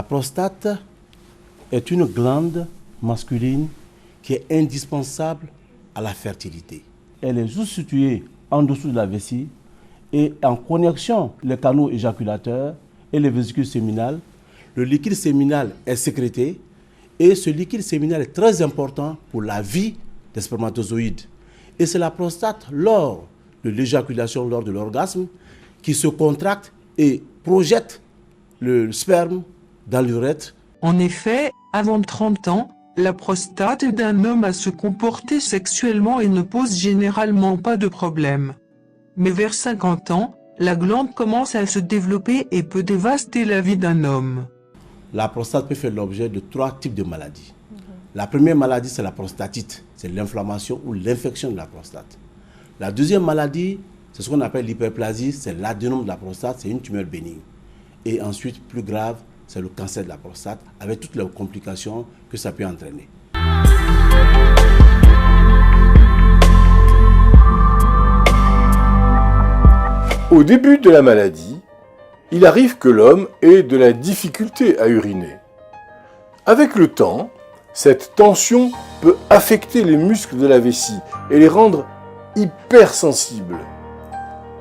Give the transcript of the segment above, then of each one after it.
La prostate est une glande masculine qui est indispensable à la fertilité. Elle est juste située en dessous de la vessie et en connexion les canaux éjaculateurs et les vésicules séminales. Le liquide séminal est sécrété et ce liquide séminal est très important pour la vie des spermatozoïdes. Et c'est la prostate, lors de l'éjaculation, lors de l'orgasme, qui se contracte et projette le sperme dans l'urètre. En effet, avant 30 ans, la prostate d'un homme a se comporter sexuellement et ne pose généralement pas de problème. Mais vers 50 ans, la glande commence à se développer et peut dévaster la vie d'un homme. La prostate peut faire l'objet de 3 types de maladies. La première maladie, c'est la prostatite. C'est l'inflammation ou l'infection de la prostate. La deuxième maladie, c'est ce qu'on appelle l'hyperplasie. C'est l'adénome de la prostate. C'est une tumeur bénigne. Et ensuite, plus grave, c'est le cancer de la prostate, avec toutes les complications que ça peut entraîner. Au début de la maladie, il arrive que l'homme ait de la difficulté à uriner. Avec le temps, cette tension peut affecter les muscles de la vessie et les rendre hypersensibles.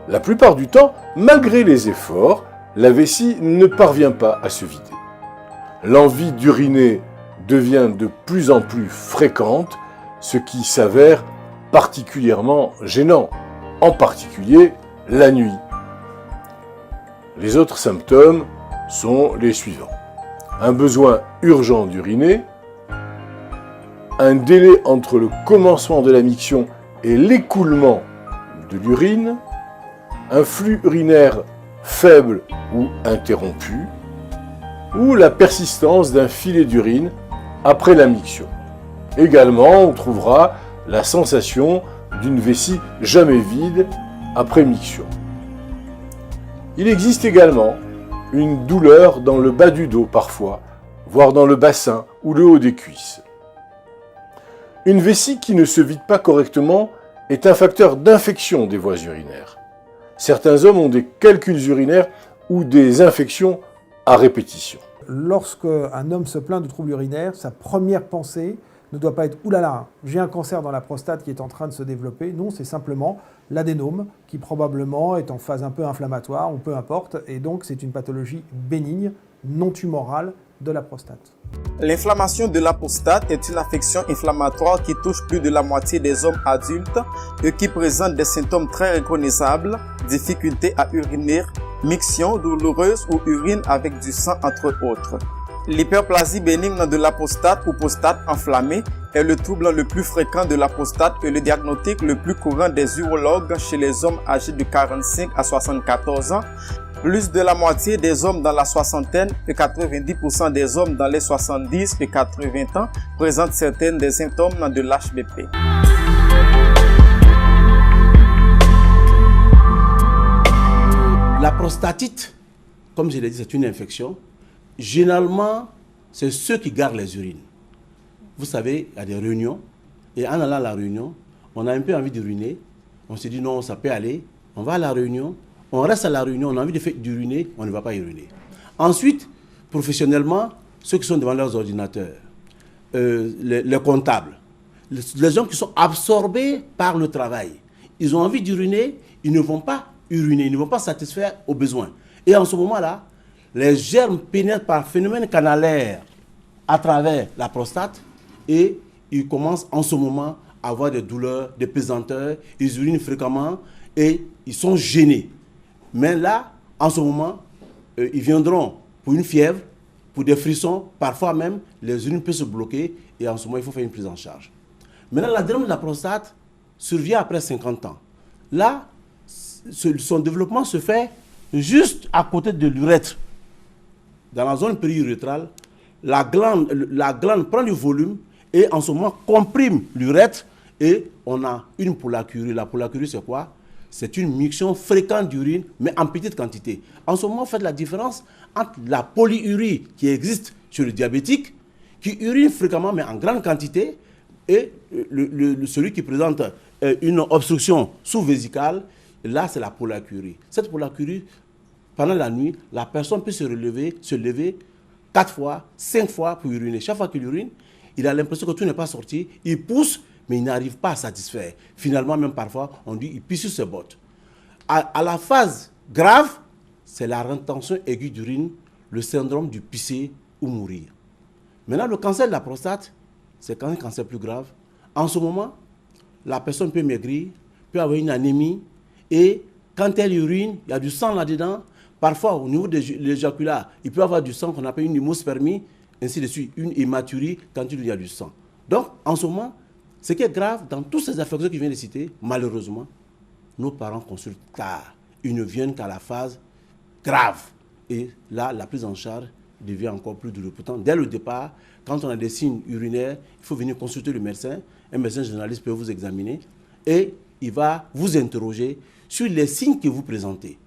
La plupart du temps, malgré les efforts, la vessie ne parvient pas à se vider. L'envie d'uriner devient de plus en plus fréquente, ce qui s'avère particulièrement gênant, en particulier la nuit. Les autres symptômes sont les suivants. Un besoin urgent d'uriner, un délai entre le commencement de la miction et l'écoulement de l'urine, un flux urinaire faible ou interrompu, ou la persistance d'un filet d'urine après la miction. Également, on trouvera la sensation d'une vessie jamais vide après miction. Il existe également une douleur dans le bas du dos parfois, voire dans le bassin ou le haut des cuisses. Une vessie qui ne se vide pas correctement est un facteur d'infection des voies urinaires. Certains hommes ont des calculs urinaires ou des infections à répétition. Lorsqu'un homme se plaint de troubles urinaires, sa première pensée ne doit pas être « oulala, j'ai un cancer dans la prostate qui est en train de se développer ». Non, c'est simplement l'adénome qui probablement est en phase un peu inflammatoire ou peu importe. Et donc, c'est une pathologie bénigne, non tumorale de la prostate. L'inflammation de la prostate est une affection inflammatoire qui touche plus de la moitié des hommes adultes et qui présente des symptômes très reconnaissables, difficulté à uriner, miction douloureuse ou urine avec du sang entre autres. L'hyperplasie bénigne de la prostate ou prostate enflammée est le trouble le plus fréquent de la prostate et le diagnostic le plus courant des urologues chez les hommes âgés de 45 à 74 ans. Plus de la moitié des hommes dans la soixantaine et 90% des hommes dans les 70 et 80 ans présentent certains des symptômes de l'HBP. La prostatite, comme je l'ai dit, c'est une infection. Généralement, c'est ceux qui gardent les urines. Vous savez, il y a des réunions, et en allant à la réunion, on a un peu envie d'uriner. On se dit non, ça peut aller. On va à la réunion, on reste à la réunion, on a envie d'uriner, on ne va pas uriner. Ensuite, professionnellement, ceux qui sont devant leurs ordinateurs, les comptables, les gens qui sont absorbés par le travail, ils ont envie d'uriner, ils ne vont pas uriner, ils ne vont pas satisfaire aux besoins. Et en ce moment-là, les germes pénètrent par phénomène canalaire à travers la prostate et ils commencent en ce moment à avoir des douleurs, des pesanteurs, ils urinent fréquemment et ils sont gênés. Mais là, en ce moment, ils viendront pour une fièvre, pour des frissons, parfois même les urines peuvent se bloquer et en ce moment il faut faire une prise en charge. Maintenant, l'adénome de la prostate survient après 50 ans. Là, son développement se fait juste à côté de l'urètre. Dans la zone périurétrale, la glande prend du volume et en ce moment comprime l'urètre et on a une pollacurie. La pollacurie, c'est quoi? C'est une miction fréquente d'urine, mais en petite quantité. En ce moment, faites la différence entre la polyurie qui existe chez le diabétique, qui urine fréquemment, mais en grande quantité, et celui qui présente une obstruction sous-vésicale. Là, c'est la pollacurie. Cette pollacurie, pendant la nuit, la personne peut se lever 4 fois, 5 fois pour uriner. Chaque fois qu'il urine, il a l'impression que tout n'est pas sorti. Il pousse, mais il n'arrive pas à satisfaire. Finalement, même parfois, on dit qu'il pisse sur ses bottes. À la phase grave, c'est la rétention aiguë d'urine, le syndrome du pisser ou mourir. Maintenant, le cancer de la prostate, c'est quand même un cancer plus grave. En ce moment, la personne peut maigrir, peut avoir une anémie, et quand elle urine, il y a du sang là-dedans. Parfois, au niveau de l'éjaculat, il peut y avoir du sang qu'on appelle une hémospermie, ainsi de suite, une hématurie quand il y a du sang. Donc, en ce moment, ce qui est grave, dans toutes ces affections que je viens de citer, malheureusement, nos parents consultent tard. Ils ne viennent qu'à la phase grave. Et là, la prise en charge devient encore plus douloureuse. Pourtant, dès le départ, quand on a des signes urinaires, il faut venir consulter le médecin. Un médecin généraliste peut vous examiner et il va vous interroger sur les signes que vous présentez.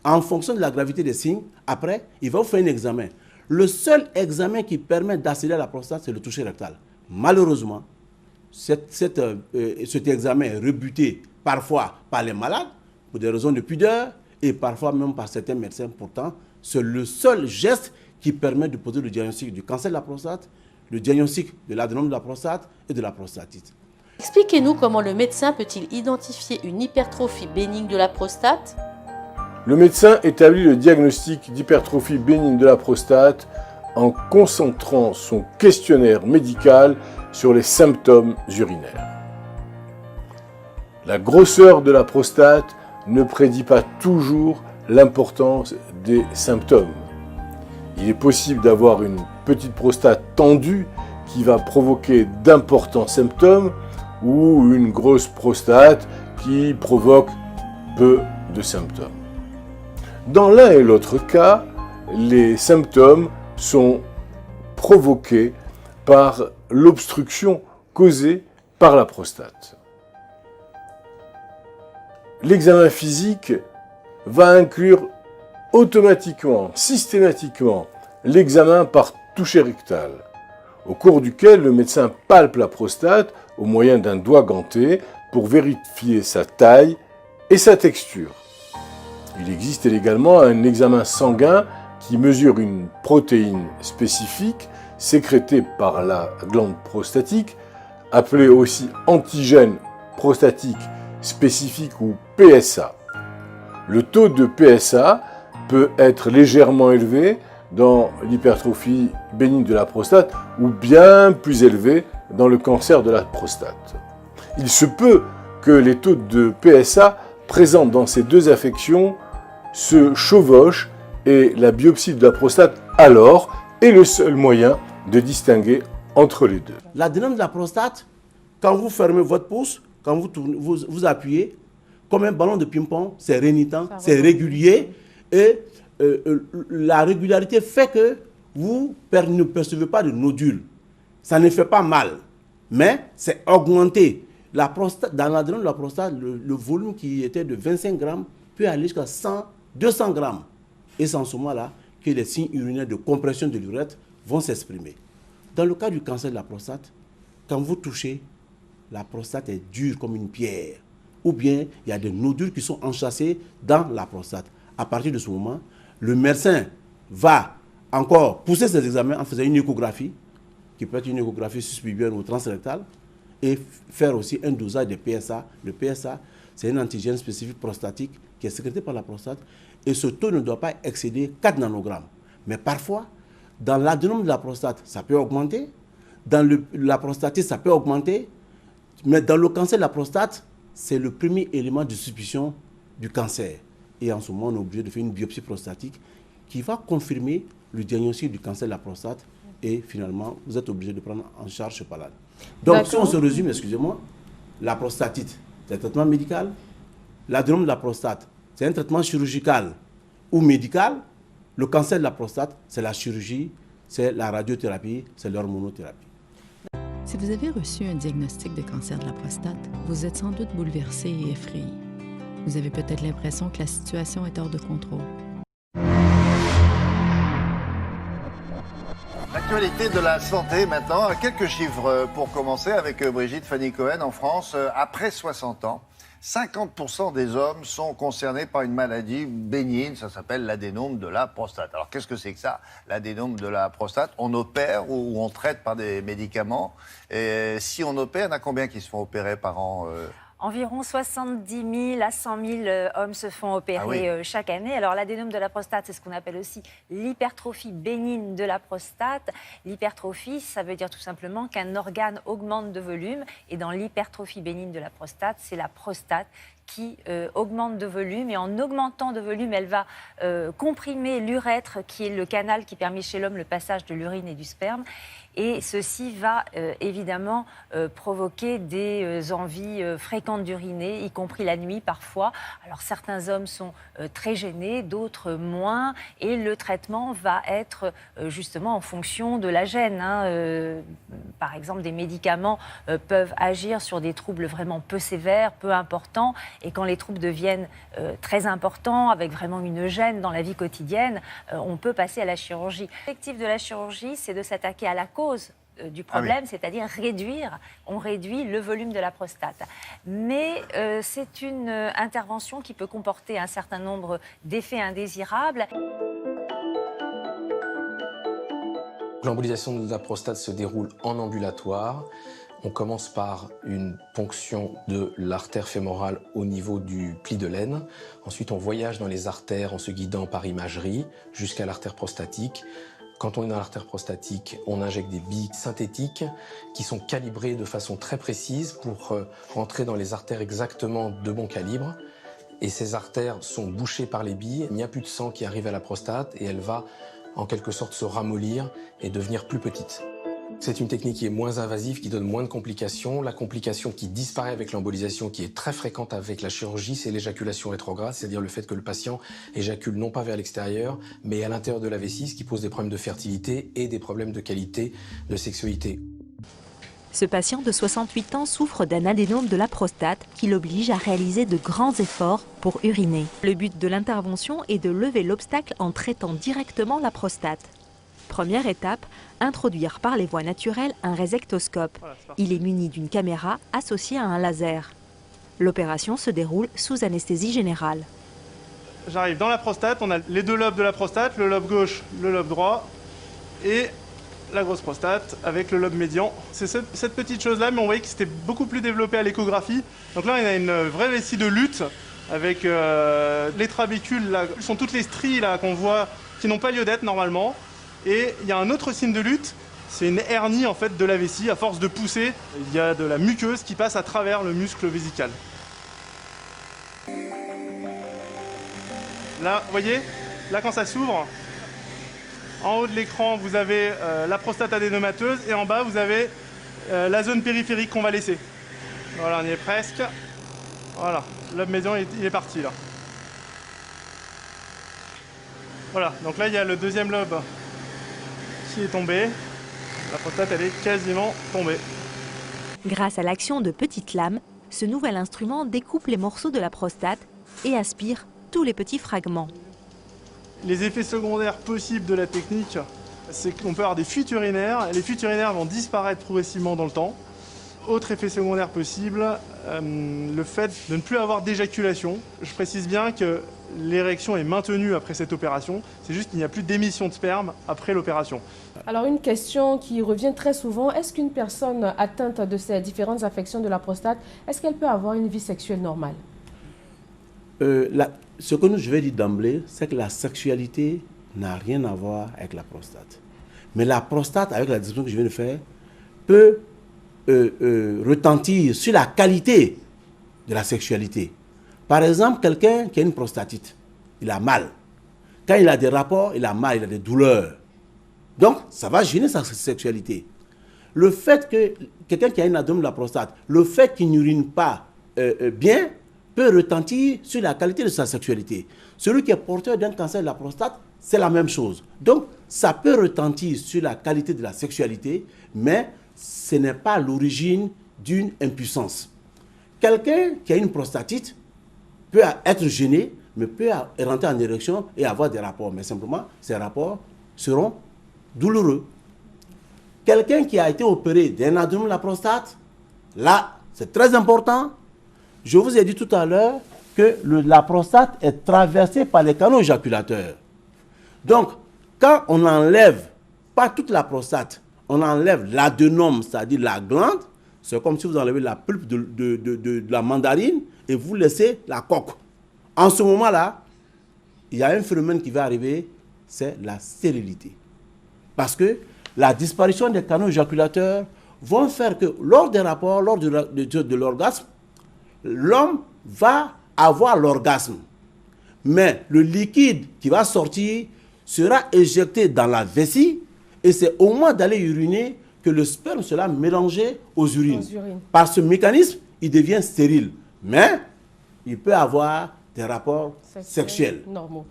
En fonction de la gravité des signes, après, il va vous faire un examen. Le seul examen qui permet d'accéder à la prostate, c'est le toucher rectal. Malheureusement, cet examen est rebuté parfois par les malades, pour des raisons de pudeur, et parfois même par certains médecins. Pourtant, c'est le seul geste qui permet de poser le diagnostic du cancer de la prostate, le diagnostic de l'adénome de la prostate et de la prostatite. Expliquez-nous comment le médecin peut-il identifier une hypertrophie bénigne de la prostate? Le médecin établit le diagnostic d'hypertrophie bénigne de la prostate en concentrant son questionnaire médical sur les symptômes urinaires. La grosseur de la prostate ne prédit pas toujours l'importance des symptômes. Il est possible d'avoir une petite prostate tendue qui va provoquer d'importants symptômes ou une grosse prostate qui provoque peu de symptômes. Dans l'un et l'autre cas, les symptômes sont provoqués par l'obstruction causée par la prostate. L'examen physique va inclure automatiquement, systématiquement, l'examen par toucher rectal, au cours duquel le médecin palpe la prostate au moyen d'un doigt ganté pour vérifier sa taille et sa texture. Il existe également un examen sanguin qui mesure une protéine spécifique sécrétée par la glande prostatique, appelée aussi antigène prostatique spécifique ou PSA. Le taux de PSA peut être légèrement élevé dans l'hypertrophie bénigne de la prostate ou bien plus élevé dans le cancer de la prostate. Il se peut que les taux de PSA présents dans ces deux affections se chevauchent et la biopsie de la prostate alors est le seul moyen de distinguer entre les deux. L'adénome de la prostate, quand vous fermez votre pouce, quand vous tournez, vous appuyez, comme un ballon de ping-pong, c'est rénitant, c'est régulier, et la régularité fait que vous ne percevez pas de nodules. Ça ne fait pas mal, mais c'est augmenté. La prostate, dans l'adénome de la prostate, le volume qui était de 25 grammes peut aller jusqu'à 100, 200 grammes. Et c'est en ce moment-là que les signes urinaires de compression de l'urètre vont s'exprimer. Dans le cas du cancer de la prostate, quand vous touchez, la prostate est dure comme une pierre. Ou bien, il y a des nodules qui sont enchâssés dans la prostate. À partir de ce moment, le médecin va encore pousser ses examens en faisant une échographie, qui peut être une échographie suspicieuse ou transrectale, et faire aussi un dosage de PSA. Le PSA, c'est un antigène spécifique prostatique qui est sécrété par la prostate, et ce taux ne doit pas excéder 4 nanogrammes. Mais parfois, dans l'adénome de la prostate, ça peut augmenter, dans la prostatite, ça peut augmenter, mais dans le cancer de la prostate, c'est le premier élément de suspicion du cancer. Et en ce moment, on est obligé de faire une biopsie prostatique qui va confirmer le diagnostic du cancer de la prostate. Et finalement, vous êtes obligé de prendre en charge ce malade. Donc, si on se résume, excusez-moi, la prostatite, c'est un traitement médical. L'adénome de la prostate, c'est un traitement chirurgical ou médical. Le cancer de la prostate, c'est la chirurgie, c'est la radiothérapie, c'est l'hormonothérapie. Si vous avez reçu un diagnostic de cancer de la prostate, vous êtes sans doute bouleversé et effrayé. Vous avez peut-être l'impression que la situation est hors de contrôle. L'actualité de la santé maintenant, quelques chiffres pour commencer avec Brigitte Fanny Cohen en France. Après 60 ans, 50% des hommes sont concernés par une maladie bénigne, ça s'appelle l'adénome de la prostate. Alors qu'est-ce que c'est que ça, l'adénome de la prostate? On opère ou on traite par des médicaments. Et si on opère, il y en a combien qui se font opérer par an Environ 70 000 à 100 000 hommes se font opérer chaque année. Alors l'adénome de la prostate, c'est ce qu'on appelle aussi l'hypertrophie bénigne de la prostate. L'hypertrophie, ça veut dire tout simplement qu'un organe augmente de volume. Et dans l'hypertrophie bénigne de la prostate, c'est la prostate qui augmente de volume. Et en augmentant de volume, elle va comprimer l'urètre, qui est le canal qui permet chez l'homme le passage de l'urine et du sperme. Et ceci va évidemment provoquer des envies fréquentes d'uriner, y compris la nuit parfois. Alors certains hommes sont très gênés, d'autres moins. Et le traitement va être justement en fonction de la gêne. Par exemple, des médicaments peuvent agir sur des troubles vraiment peu sévères, peu importants. Et quand les troubles deviennent très importants, avec vraiment une gêne dans la vie quotidienne, on peut passer à la chirurgie. L'objectif de la chirurgie, c'est de s'attaquer à la cause du problème, c'est-à-dire on réduit le volume de la prostate. Mais c'est une intervention qui peut comporter un certain nombre d'effets indésirables. L'embolisation de la prostate se déroule en ambulatoire. On commence par une ponction de l'artère fémorale au niveau du pli de l'aine. Ensuite, on voyage dans les artères en se guidant par imagerie jusqu'à l'artère prostatique. Quand on est dans l'artère prostatique, on injecte des billes synthétiques qui sont calibrées de façon très précise pour rentrer dans les artères exactement de bon calibre. Et ces artères sont bouchées par les billes. Il n'y a plus de sang qui arrive à la prostate et elle va en quelque sorte se ramollir et devenir plus petite. C'est une technique qui est moins invasive, qui donne moins de complications. La complication qui disparaît avec l'embolisation, qui est très fréquente avec la chirurgie, c'est l'éjaculation rétrograde, c'est-à-dire le fait que le patient éjacule non pas vers l'extérieur, mais à l'intérieur de la vessie, ce qui pose des problèmes de fertilité et des problèmes de qualité de sexualité. Ce patient de 68 ans souffre d'un adénome de la prostate qui l'oblige à réaliser de grands efforts pour uriner. Le but de l'intervention est de lever l'obstacle en traitant directement la prostate. Première étape, introduire par les voies naturelles un résectoscope. Il est muni d'une caméra associée à un laser. L'opération se déroule sous anesthésie générale. J'arrive dans la prostate, on a les deux lobes de la prostate, le lobe gauche, le lobe droit, et la grosse prostate avec le lobe médian. C'est cette petite chose-là, mais on voyait que c'était beaucoup plus développé à l'échographie. Donc là, on a une vraie vessie de lutte avec les trabécules, là, sont toutes les stries là qu'on voit qui n'ont pas lieu d'être normalement. Et il y a un autre signe de lutte, c'est une hernie en fait de la vessie. À force de pousser, il y a de la muqueuse qui passe à travers le muscle vésical. Là, vous voyez, là quand ça s'ouvre, en haut de l'écran, vous avez la prostate adénomateuse et en bas, vous avez la zone périphérique qu'on va laisser. Voilà, on y est presque. Voilà, le lobe médian, il est parti là. Voilà, donc là, il y a le deuxième lobe qui est tombé. La prostate, elle est quasiment tombée. Grâce à l'action de petites lames, ce nouvel instrument découpe les morceaux de la prostate et aspire tous les petits fragments. Les effets secondaires possibles de la technique, c'est qu'on peut avoir des fuites urinaires. Les fuites urinaires vont disparaître progressivement dans le temps. Autre effet secondaire possible, le fait de ne plus avoir d'éjaculation. Je précise bien que l'érection est maintenue après cette opération. C'est juste qu'il n'y a plus d'émission de sperme après l'opération. Alors une question qui revient très souvent, est-ce qu'une personne atteinte de ces différentes affections de la prostate, est-ce qu'elle peut avoir une vie sexuelle normale? Ce que je vais dire d'emblée, c'est que la sexualité n'a rien à voir avec la prostate. Mais la prostate, avec la description que je viens de faire, peut retentir sur la qualité de la sexualité. Par exemple, quelqu'un qui a une prostatite, il a mal. Quand il a des rapports, il a mal, il a des douleurs. Donc, ça va gêner sa sexualité. Le fait que quelqu'un qui a une adénome de la prostate, le fait qu'il n'urine pas bien, peut retentir sur la qualité de sa sexualité. Celui qui est porteur d'un cancer de la prostate, c'est la même chose. Donc, ça peut retentir sur la qualité de la sexualité, mais ce n'est pas l'origine d'une impuissance. Quelqu'un qui a une prostatite peut être gêné, mais peut rentrer en érection et avoir des rapports. Mais simplement, ces rapports seront douloureux. Quelqu'un qui a été opéré d'un adénome de la prostate, là, c'est très important. Je vous ai dit tout à l'heure que la prostate est traversée par les canaux éjaculateurs. Donc, quand on n'enlève pas toute la prostate, on enlève l'adénome, c'est-à-dire la glande, c'est comme si vous enlevez la pulpe de la mandarine et vous laissez la coque. En ce moment-là, il y a un phénomène qui va arriver, c'est la stérilité. Parce que la disparition des canaux éjaculateurs vont faire que lors des rapports, lors de l'orgasme, l'homme va avoir l'orgasme. Mais le liquide qui va sortir sera éjecté dans la vessie et c'est au moment d'aller uriner que le sperme sera mélangé aux urines. Par ce mécanisme, il devient stérile. Mais il peut avoir des rapports sexuels normaux.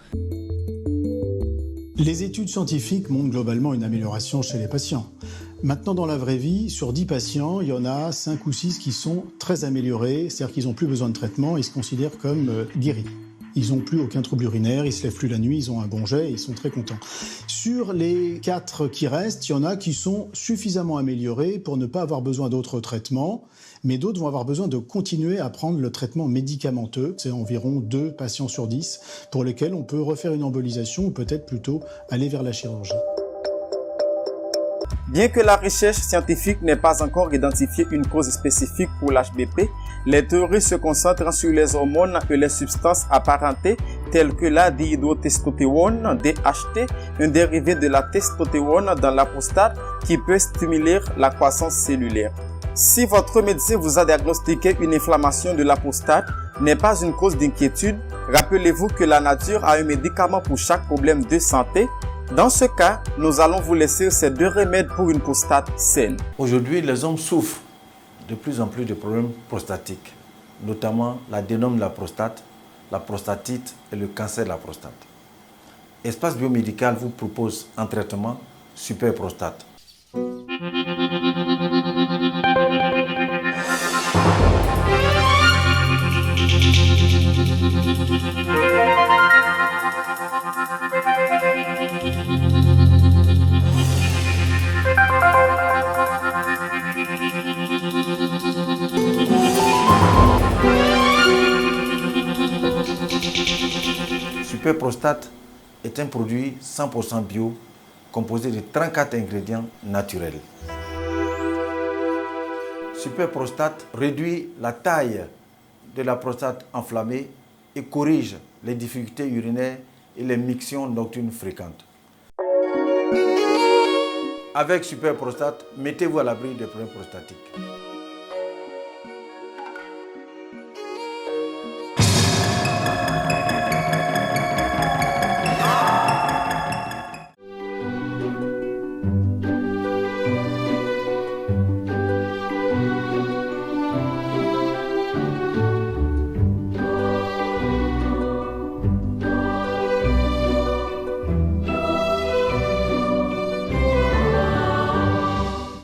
Les études scientifiques montrent globalement une amélioration chez les patients. Maintenant, dans la vraie vie, sur 10 patients, il y en a 5 ou 6 qui sont très améliorés, c'est-à-dire qu'ils n'ont plus besoin de traitement, ils se considèrent comme guéris. Ils n'ont plus aucun trouble urinaire, ils ne se lèvent plus la nuit, ils ont un bon jet et ils sont très contents. Sur les 4 qui restent, il y en a qui sont suffisamment améliorés pour ne pas avoir besoin d'autres traitements, mais d'autres vont avoir besoin de continuer à prendre le traitement médicamenteux. C'est environ 2 patients sur 10 pour lesquels on peut refaire une embolisation ou peut-être plutôt aller vers la chirurgie. Bien que la recherche scientifique n'ait pas encore identifié une cause spécifique pour l'HBP, les théories se concentrent sur les hormones et les substances apparentées telles que la dihydrotestostérone, DHT, un dérivé de la testostérone dans la prostate qui peut stimuler la croissance cellulaire. Si votre médecin vous a diagnostiqué une inflammation de la prostate, n'est pas une cause d'inquiétude, rappelez-vous que la nature a un médicament pour chaque problème de santé. Dans ce cas, nous allons vous laisser ces 2 remèdes pour une prostate saine. Aujourd'hui, les hommes souffrent de plus en plus de problèmes prostatiques, notamment l'adénome de la prostate, la prostatite et le cancer de la prostate. Espace Biomédical vous propose un traitement Super Prostate. Super Prostate est un produit 100% bio composé de 34 ingrédients naturels. Super Prostate réduit la taille de la prostate enflammée et corrige les difficultés urinaires et les mictions nocturnes fréquentes. Avec Super Prostate, mettez-vous à l'abri des problèmes prostatiques.